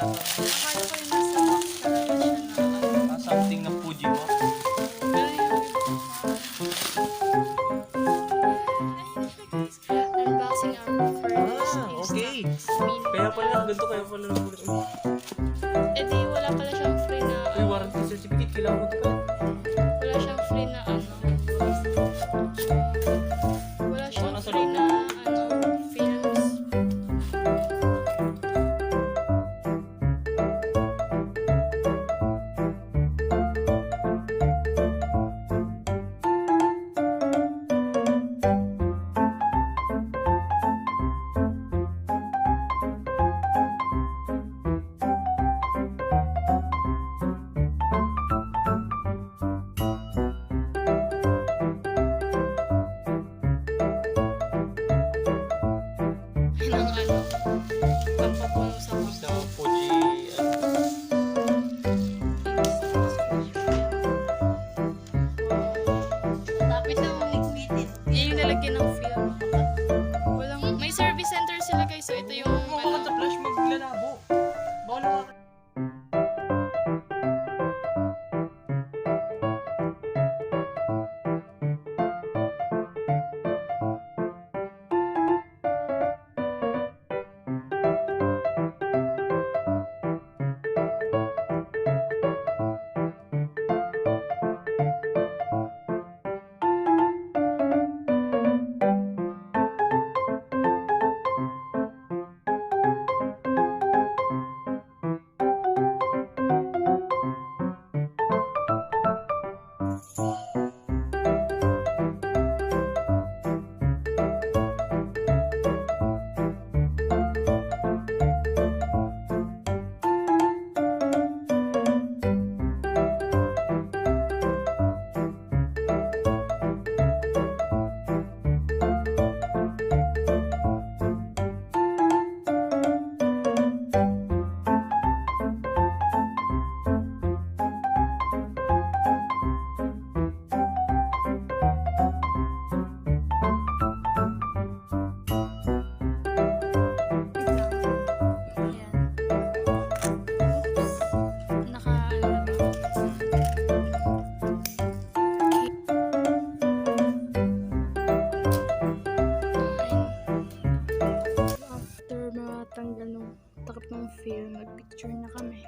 yata. Akala ko yung nasa box talaga siya na Something na Fuji mo. pero yung unboxing our first Okay. Instax mini. Kaya pala, ganito kaya pala. Eh di wala pala siyang free na Uy, warranty certificate, kailangan mo ito ka. wala siyang free na ano. Wala siyang nasa free loob na ano films. Ng ano, pampapuno sa box. Sa Fuji, Tapos yung nalagyan ng film. Walang, may service center sila guys. So ito yung Mga flash maglalabo. Bawal na tanggal ng takip ng film, nagpicture na kami.